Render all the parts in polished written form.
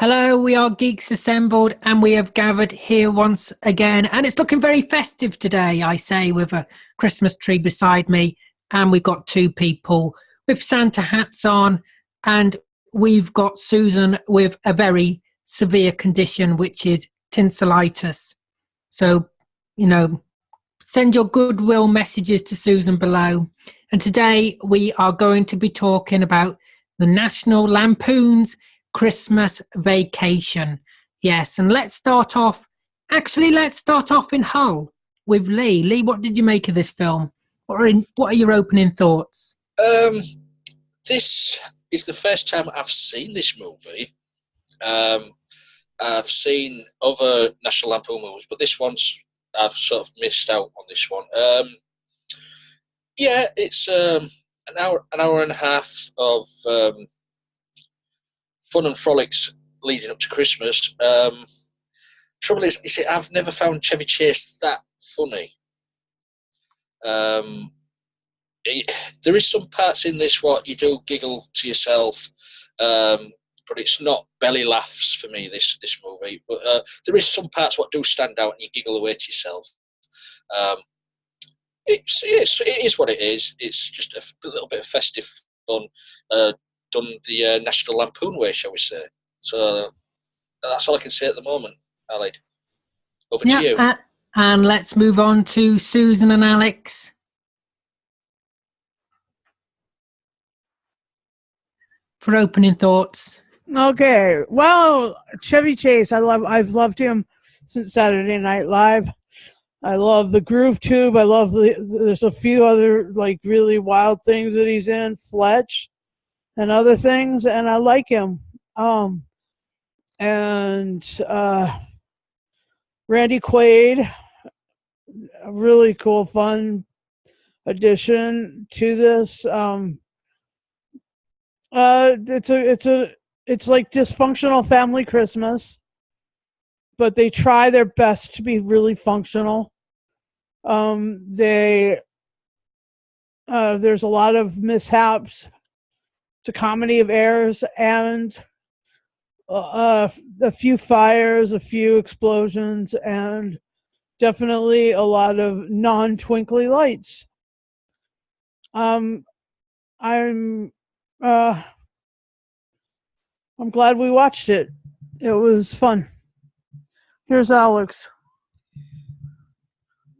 Hello, we are Geeks Assembled and we have gathered here once again. And it's looking very festive today, I say, with a Christmas tree beside me. And we've got two people with Santa hats on. And we've got Susan with a very severe condition, which is tonsillitis. So, send your goodwill messages to Susan below. And today we are going to be talking about the National Lampoon's Christmas Vacation. Yes, and let's start off in Hull with Lee. Lee, what did you make of this film? What are your opening thoughts? This is the first time I've seen this movie. I've seen other National Lampoon movies, but this one's I've sort of missed out on this one. It's an hour and a half of fun and frolics leading up to Christmas. Trouble is, you see, I've never found Chevy Chase that funny. There is some parts in this what you do giggle to yourself, but it's not belly laughs for me, this movie. But there is some parts what do stand out and you giggle away to yourself. It is what it is. It's just a little bit of festive fun, done the National Lampoon way, shall we say. So that's all I can say at the moment, Alid. Over to you. And let's move on to Susan and Alex. For opening thoughts. Okay, well, Chevy Chase, I've loved him since Saturday Night Live. I love the Groove Tube. I love there's a few other like really wild things that he's in, Fletch and other things, and I like him. And Randy Quaid, a really cool, fun addition to this. It's like dysfunctional family Christmas, but they try their best to be really functional. There's a lot of mishaps. It's a comedy of errors and a few fires, a few explosions, and definitely a lot of non-twinkly lights. I'm glad we watched it. It was fun. Here's Alex.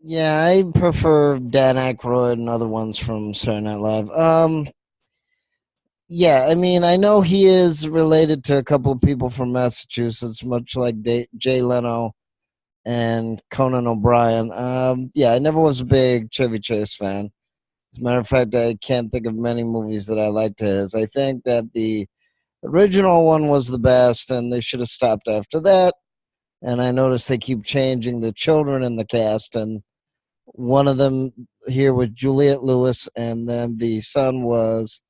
Yeah, I prefer Dan Aykroyd and other ones from Saturday Night Live. Yeah, I mean, I know he is related to a couple of people from Massachusetts, much like Jay Leno and Conan O'Brien. I never was a big Chevy Chase fan. As a matter of fact, I can't think of many movies that I liked his. I think that the original one was the best, and they should have stopped after that. And I noticed they keep changing the children in the cast, and one of them here was Juliette Lewis, and then the son was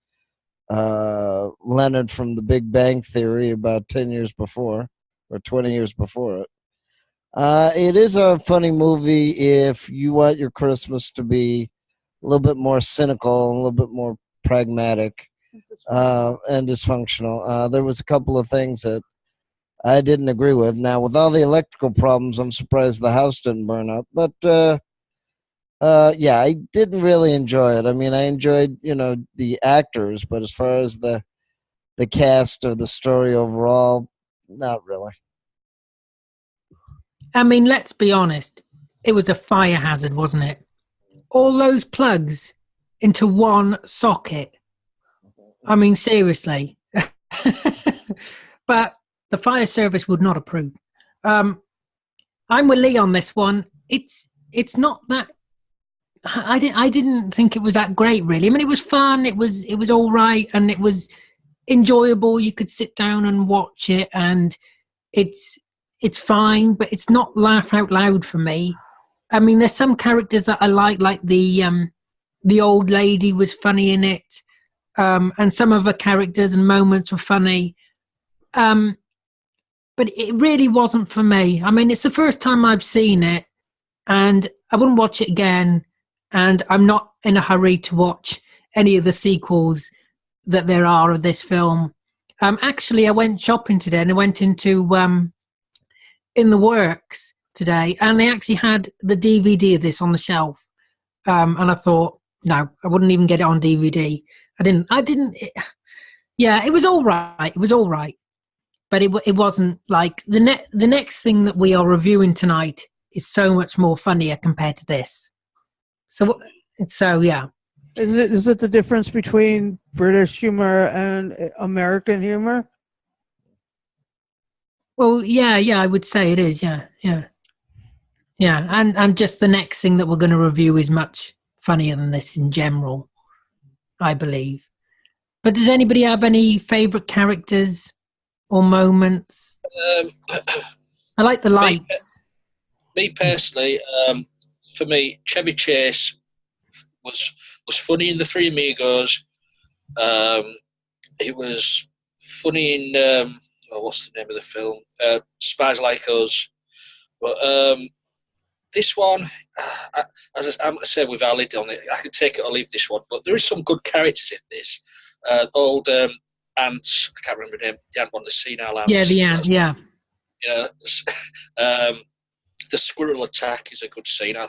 Leonard from The Big Bang Theory about 10 years before, or 20 years before it. It is a funny movie if you want your Christmas to be a little bit more cynical, a little bit more pragmatic, and dysfunctional. There was a couple of things that I didn't agree with. Now, with all the electrical problems, I'm surprised the house didn't burn up. But I didn't really enjoy it. I mean, I enjoyed, the actors, but as far as the cast or the story overall, not really. I mean, let's be honest. It was a fire hazard, wasn't it? All those plugs into one socket. I mean, seriously. But the fire service would not approve. I'm with Lee on this one. It's not that. I didn't think it was that great, really. I mean, it was fun. It was all right, and it was enjoyable. You could sit down and watch it, and it's fine, but it's not laugh out loud for me. I mean, there's some characters that I like the old lady was funny in it, and some of the characters and moments were funny. But it really wasn't for me. I mean, it's the first time I've seen it, and I wouldn't watch it again, and I'm not in a hurry to watch any of the sequels that there are of this film. Actually, I went shopping today, and I went into In the Works today, and they actually had the DVD of this on the shelf. And I thought, no, I wouldn't even get it on DVD. I didn't. Yeah, it was all right. It was all right, but it wasn't like the next thing that we are reviewing tonight is so much more funnier compared to this. So yeah. Is it the difference between British humor and American humor? Well, yeah, I would say it is. Yeah. And just the next thing that we're going to review is much funnier than this in general, I believe. But does anybody have any favourite characters or moments? I like the lights. Me personally, for me, Chevy Chase was funny in The Three Amigos. It was funny in what's the name of the film? Spies Like Us. But this one, as I said with our lid on it, I could take it or leave this one. But there is some good characters in this. Old ant, I can't remember the name. The ant one, the senile ant. Yeah, the ant. Yeah. Yeah. The squirrel attack is a good scene. I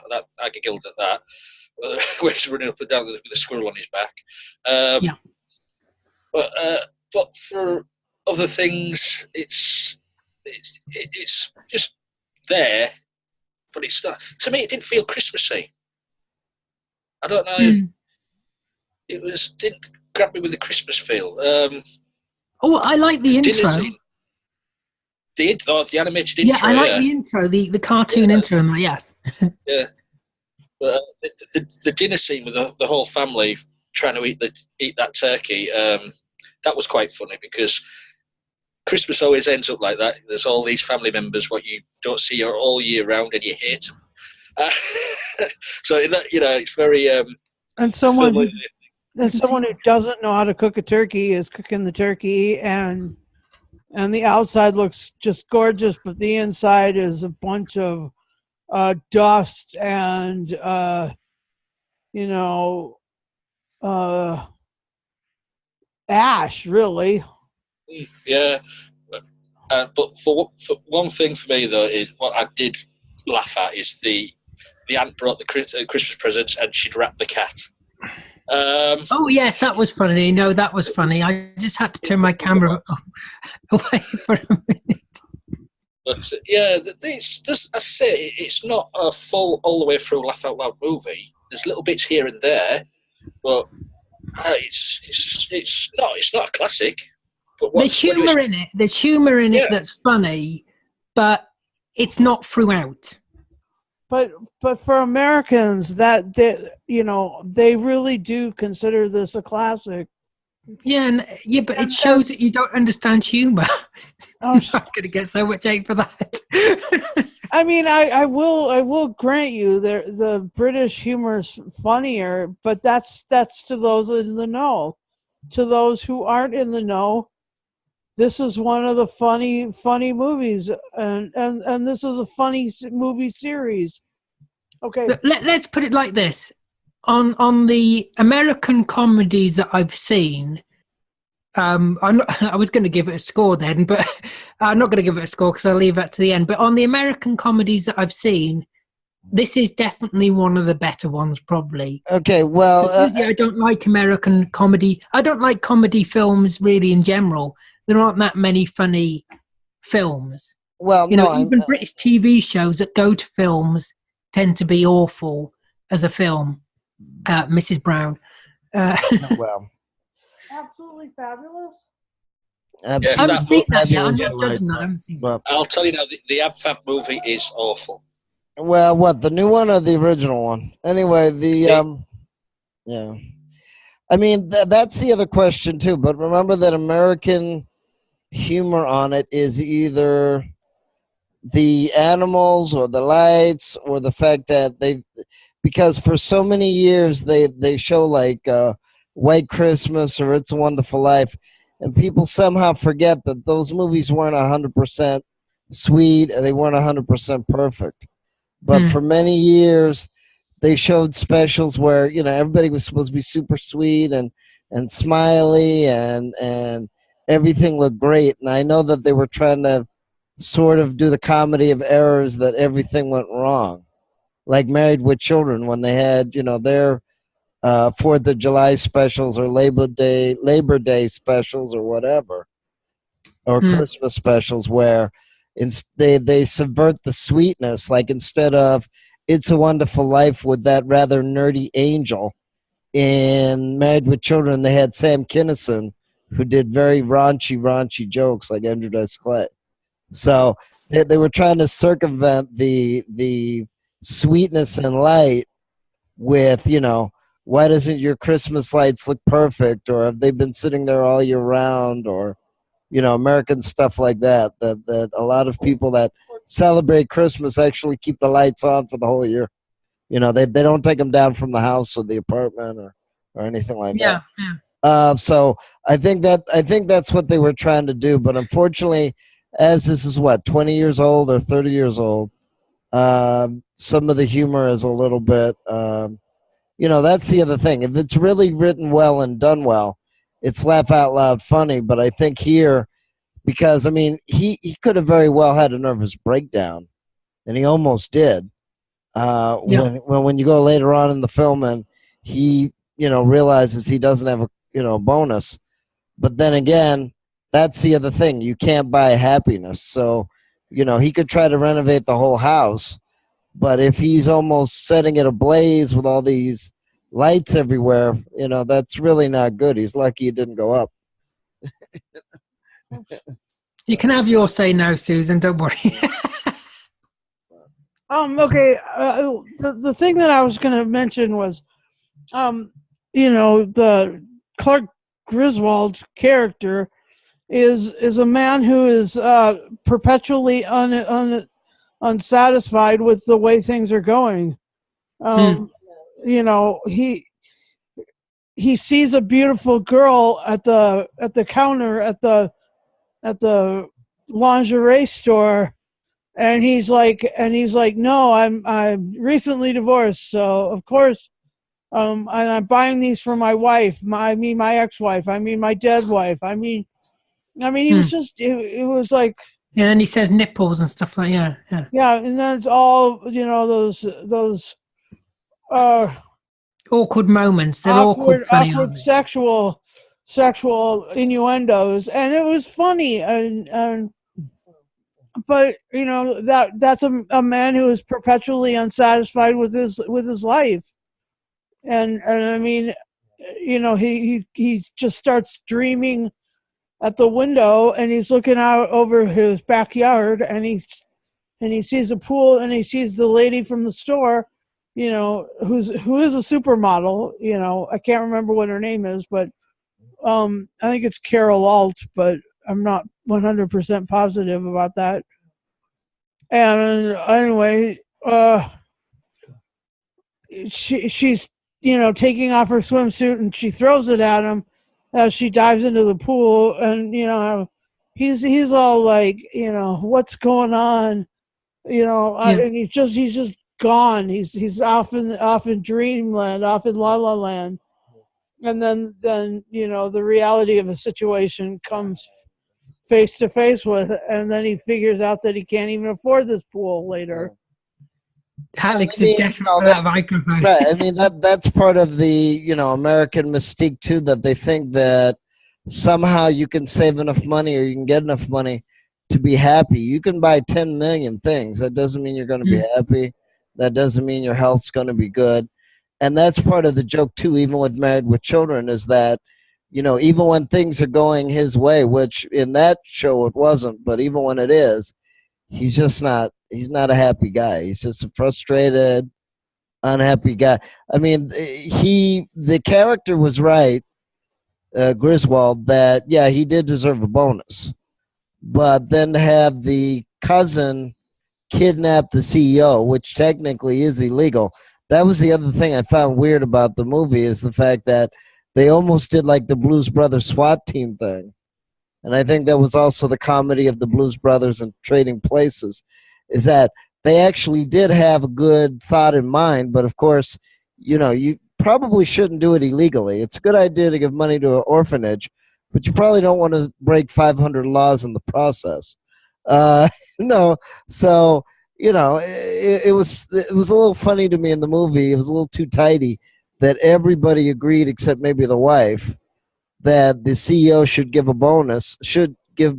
giggled at that. Where he's running up and down with a squirrel on his back. Yeah. But for other things, it's just there, but it's not. To me, it didn't feel Christmassy. I don't know. It didn't grab me with the Christmas feel. I like the intro. The animated intro. Yeah, I like the intro, the cartoon intro. Yes. Yeah. But the dinner scene with the whole family trying to eat that turkey, that was quite funny because Christmas always ends up like that. There's all these family members what you don't see all year round and you hate them. So it's very. And someone who doesn't know how to cook a turkey is cooking the turkey, and the outside looks just gorgeous, but the inside is a bunch of dust and ash, really. Yeah, but for one thing for me though is what I did laugh at is the aunt brought the Christmas presents and she'd wrap the cat. Oh yes, that was funny. No, that was funny. I just had to turn my camera away for a minute. But yeah, this, as I say, it's not a full all the way through laugh out loud movie. There's little bits here and there, but it's not a classic. But there's humour in it. There's humour in it that's funny, but it's not throughout. But for Americans, that they really do consider this a classic. Yeah, but it shows that you don't understand humour. I'm not going to get so much hate for that. I mean, I will grant you the British humor is funnier, but that's to those in the know. To those who aren't in the know, this is one of the funny movies, and this is a funny movie series. Okay, let's put it like this: on the American comedies that I've seen, I was going to give it a score then, but I'm not going to give it a score because I'll leave that to the end. But on the American comedies that I've seen, this is definitely one of the better ones, probably. Okay, well, I don't like American comedy. I don't like comedy films really in general. There aren't that many funny films. Well, even British TV shows that go to films tend to be awful as a film. Mrs. Brown. Well, absolutely fabulous. I haven't seen that yet. I'm not judging that. I haven't seen that. I'll tell you now, the Ab Fab movie is awful. Well, what, the new one or the original one? Anyway, yeah. I mean, that's the other question too. But remember that American humor on it is either the animals or the lights or the fact that because for so many years they show like White Christmas or It's a Wonderful Life, and people somehow forget that those movies weren't 100% sweet and they weren't 100% perfect. But for many years, they showed specials where everybody was supposed to be super sweet and smiley and everything looked great. And I know that they were trying to sort of do the comedy of errors that everything went wrong. Like Married with Children, when they had, their 4th of July specials or Labor Day specials or whatever, or Christmas specials, where they subvert the sweetness. Like instead of It's a Wonderful Life with that rather nerdy angel, in Married with Children, they had Sam Kinison, who did very raunchy jokes like Andrew Dice Clay. So they were trying to circumvent the sweetness and light with, why doesn't your Christmas lights look perfect? Or have they been sitting there all year round? Or, American stuff like that, that a lot of people that celebrate Christmas actually keep the lights on for the whole year. They don't take them down from the house or the apartment or anything like that. Yeah. So I think that's what they were trying to do. But unfortunately, as this is 20 years old or 30 years old, some of the humor is a little bit, that's the other thing. If it's really written well and done well, it's laugh out loud funny. But I think here, because he could have very well had a nervous breakdown, and he almost did. When you go later on in the film and he realizes he doesn't have a bonus, but then again, that's the other thing, you can't buy happiness. So he could try to renovate the whole house, but if he's almost setting it ablaze with all these lights everywhere, that's really not good. He's lucky it didn't go up. You can have your say now, Susan, don't worry. Okay. The thing that I was going to mention was, the Clark Griswold character is a man who is perpetually unsatisfied with the way things are going. He sees a beautiful girl at the counter at the lingerie store. And he's like, no, I'm recently divorced, so of course, I'm buying these for my wife. My ex-wife. My dead wife. He was just, it was like. Yeah, and he says nipples and stuff like yeah. Yeah, and then it's all those awkward moments. They're awkward, funny, awkward sexual innuendos, and it was funny and. But that's a man who is perpetually unsatisfied with his life, and he just starts dreaming at the window, and he's looking out over his backyard, and he sees a pool, and he sees the lady from the store, who is a supermodel. I can't remember what her name is, but I think it's Carol Alt, but I'm not 100% positive about that. And anyway, she's taking off her swimsuit, and she throws it at him as she dives into the pool, and he's all like, what's going on, and he's just gone. He's off in dreamland, off in La La Land, and then the reality of a situation comes face to face with, and then he figures out that he can't even afford this pool later. Alex is desperate for that microphone. Right. That's part of the American mystique too, that they think that somehow you can save enough money or you can get enough money to be happy. You can buy 10 million things. That doesn't mean you're going to be happy. That doesn't mean your health's going to be good. And that's part of the joke too, even with Married with Children, is that even when things are going his way, which in that show it wasn't, but even when it is, he's not a happy guy. He's just a frustrated, unhappy guy. The character was right, Griswold, that, yeah, he did deserve a bonus. But then to have the cousin kidnap the CEO, which technically is illegal, that was the other thing I found weird about the movie, is the fact that they almost did like the Blues Brothers SWAT team thing. And I think that was also the comedy of the Blues Brothers and Trading Places, is that they actually did have a good thought in mind. But of course, you probably shouldn't do it illegally. It's a good idea to give money to an orphanage, but you probably don't want to break 500 laws in the process. No, so it was a little funny to me in the movie. It was a little too tidy that everybody agreed except maybe the wife that the CEO should give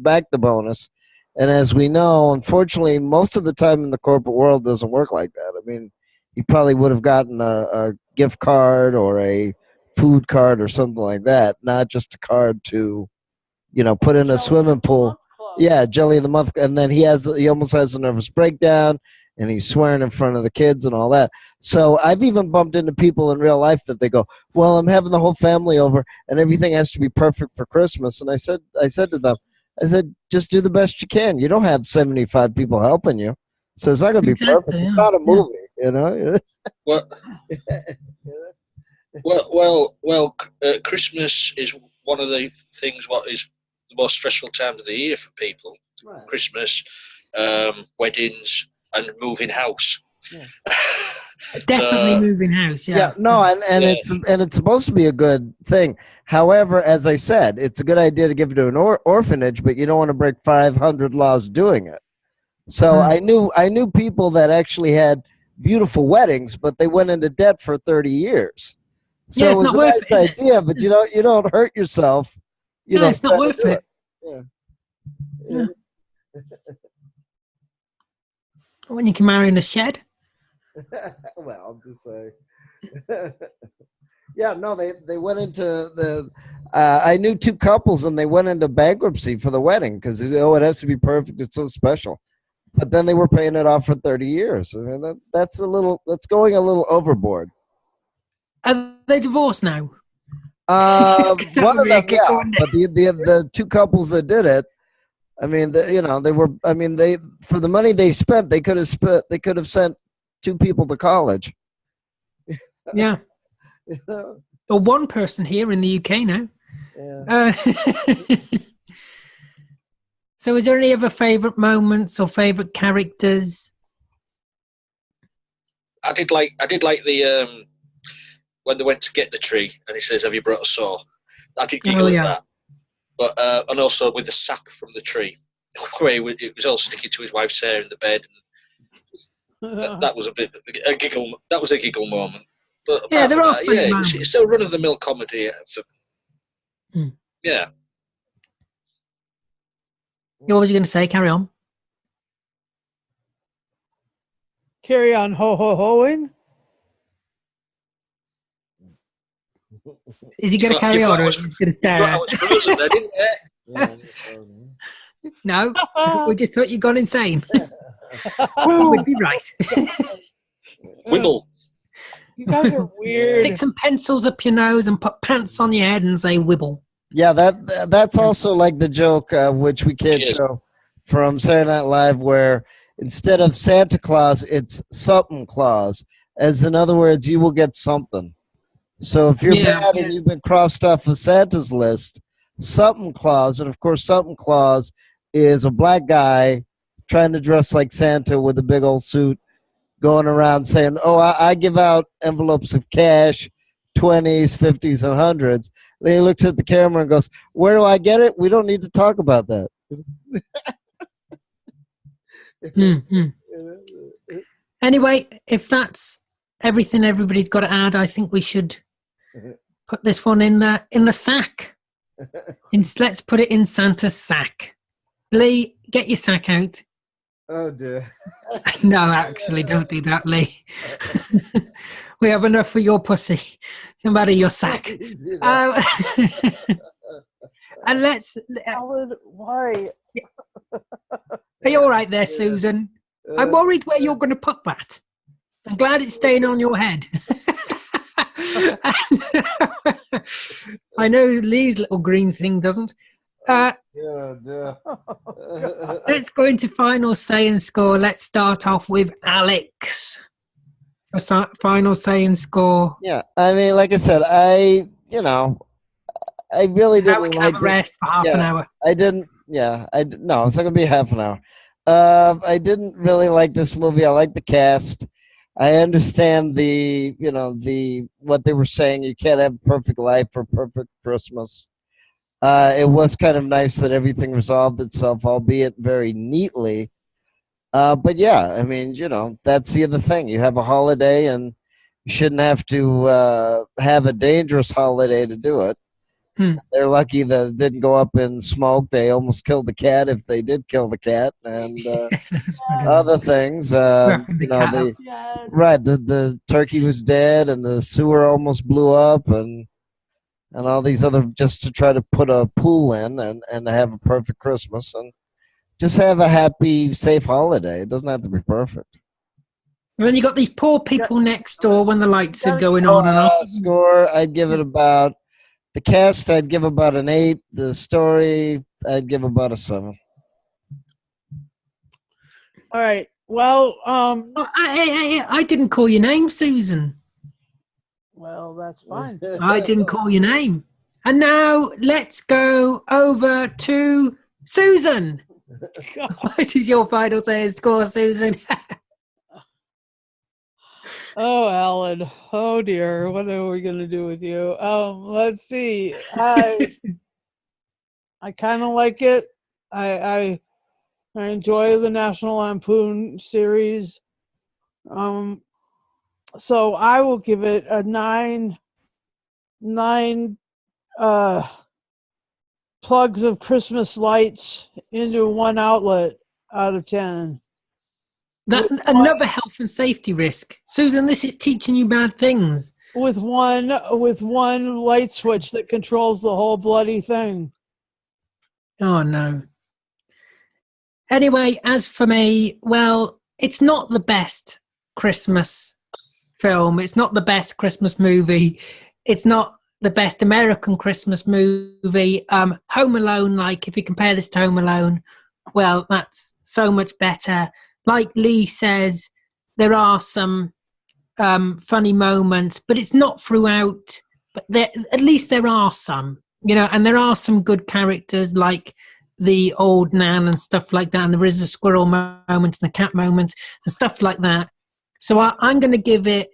back the bonus. And as we know, unfortunately, most of the time in the corporate world doesn't work like that. I mean, he probably would have gotten a gift card or a food card or something like that, not just a card to, put in a swimming pool. Yeah, Jelly of the Month. And then he almost has a nervous breakdown, and he's swearing in front of the kids and all that. So I've even bumped into people in real life that they go, well, I'm having the whole family over and everything has to be perfect for Christmas. And I said to them, just do the best you can. You don't have 75 people helping you. So it's not going to be perfect. It's not a movie, Well, Christmas is one of the things what is the most stressful time of the year for people. Right. Christmas, weddings, and moving house. Yeah. Definitely moving house. Yeah. No, and it's supposed to be a good thing. However, as I said, it's a good idea to give it to an orphanage, but you don't want to break 500 laws doing it. So I knew people that actually had beautiful weddings, but they went into debt for 30 years. So it was a nice idea, but you don't hurt yourself. It's not worth it. Yeah. When you can marry in a shed. Well, I'm just saying. Yeah, no, they went into the. I knew two couples, and they went into bankruptcy for the wedding because it has to be perfect. It's so special. But then they were paying it off for 30 years. I mean, that's going a little overboard. Are they divorced now? One of them, yeah. But the two couples that did it, I mean, they were. I mean, for the money they spent, they could have sent two people to college. Yeah. Or one person here in the UK now. Yeah. So is there any other favourite moments or favourite characters? I did like the when they went to get the tree and he says, "Have you brought a saw?" I did giggle at that. But and also with the sap from the tree, where it was all sticking to his wife's hair in the bed. And that was a giggle. That was a giggle moment. But yeah, they're all funny moments. It's still run of the mill comedy. Yeah. What was you going to say? Carry on. Carry on, ho ho hoing. Is he going to carry on, or is he going to stare at us? No, we just thought you'd gone insane. Would be right. Wibble. You guys are weird. Stick some pencils up your nose and put pants on your head and say wibble. Yeah, that's also like the joke, which we can't show, from Saturday Night Live, where instead of Santa Claus, it's something Claus. As in other words, you will get something. So if you're bad and you've been crossed off of Santa's list, something Claus, and of course something Claus is a black guy trying to dress like Santa with a big old suit, going around saying, "Oh, I give out envelopes of cash, 20s, 50s, and 100s." Then he looks at the camera and goes, "Where do I get it? We don't need to talk about that." Anyway, if that's everything everybody's got to add, I think we should put this one in the sack. Let's put it in Santa's sack. Lee, get your sack out. Oh dear. No, actually, don't do that, Lee. We have enough for your pussy. No matter your sack. And let's. Why? Are you all right there, Susan? I'm worried where you're going to put that. I'm glad it's staying on your head. I know Lee's little green thing doesn't. Let's go into final say and score. Let's start off with Alex. Final say and score. Yeah, I mean, like I said, I really didn't like have a rest for half an hour. I didn't. Yeah, no, it's not gonna be half an hour. I didn't really like this movie. I like the cast. I understand what they were saying. You can't have a perfect life or perfect Christmas. It was kind of nice that everything resolved itself, albeit very neatly. But yeah, I mean, that's the other thing. You have a holiday, and you shouldn't have to have a dangerous holiday to do it. They're lucky that it didn't go up in smoke. They almost killed the cat if they did kill the cat, and other things. The turkey was dead, and the sewer almost blew up, and all these other, just to try to put a pool in and have a perfect Christmas and just have a happy, safe holiday. It doesn't have to be perfect. And then you got these poor people next door when the lights are going on and off. Score, I'd give it about. The cast, I'd give about an 8. The story, I'd give about a 7. All right. Well, I didn't call your name, Susan. Well, that's fine. I didn't call your name. And now let's go over to Susan. What is your final say and score, Susan? Oh, Alan. Oh, dear. What are we going to do with you? Let's see. I kind of like it. I enjoy the National Lampoon series. So I will give it a 9 plugs of Christmas lights into one outlet out of 10. Another health and safety risk. Susan, this is teaching you bad things. With one light switch that controls the whole bloody thing. Oh, no. Anyway, as for me, well, it's not the best Christmas film. It's not the best Christmas movie. It's not the best American Christmas movie. Home Alone, like, if you compare this to Home Alone, well, that's so much better. Like Lee says, there are some funny moments, but it's not throughout. But at least there are some, and there are some good characters like the old Nan and stuff like that. And there is a squirrel moment and the cat moment and stuff like that. So I'm going to give it.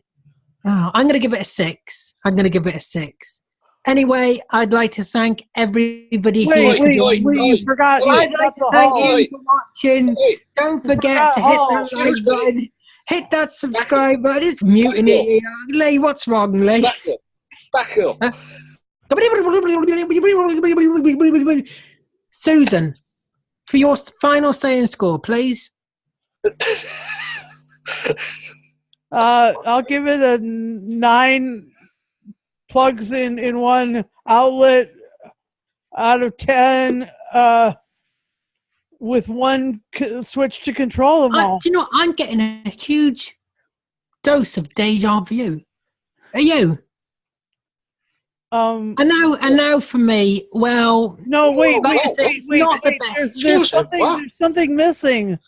I'm going to give it a 6. I'm going to give it a 6. Anyway, I'd like to thank everybody here. You forgot. I'd like to thank you for watching. Don't forget to hit that like button. Hit that subscribe button. It's mutiny. Lee, what's wrong, Lee? Back up. Susan, for your final say and score, please. I'll give it a 9 plugs in one outlet out of 10 with one switch to control them all. Do you know what? I'm getting a huge dose of deja vu. Are you? And now for me, well, no, wait, it's not the best. There's something missing.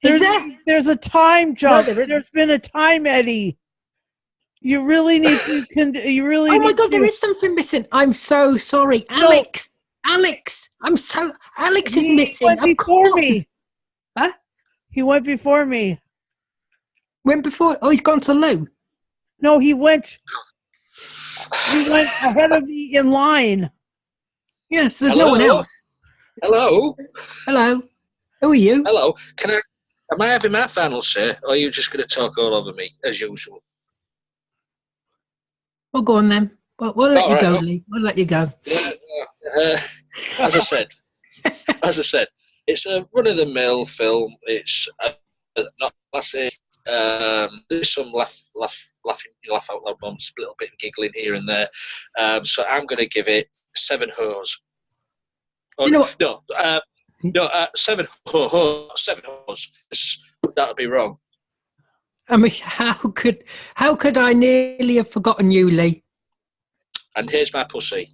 Is there? There's a time jump. No, there's been a time eddy. You really need to. Oh my God, there is something missing. I'm so sorry, Alex. Alex is missing. Went before me. Huh? He went before me. Went before? Oh, he's gone to the loo. No, he went ahead of me in line. Yes, there's no one else. Hello. Who are you? Hello. Am I having my final say, or are you just going to talk all over me as usual? Well, go on then. We'll let you go, Lee. We'll let you go. As I said, it's a run-of-the-mill film. It's not classic. There's some laugh out loud moments, a little bit of giggling here and there. So I'm going to give it 7 hoes. Oh, you know what? No, 7 hoes. That would be wrong. I mean, how could I nearly have forgotten you, Lee? And here's my pussy.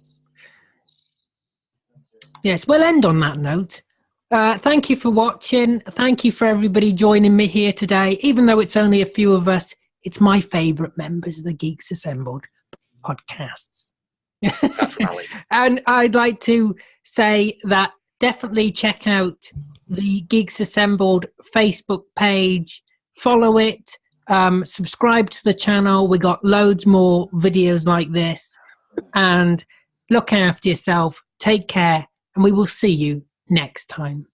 Yes, we'll end on that note. Thank you for watching. Thank you for everybody joining me here today. Even though it's only a few of us, it's my favourite members of the Geeks Assembled podcasts. And I'd like to say that definitely check out the Geeks Assembled Facebook page. Follow it. Subscribe to the channel. We got loads more videos like this. And look after yourself. take care, and we will see you next time.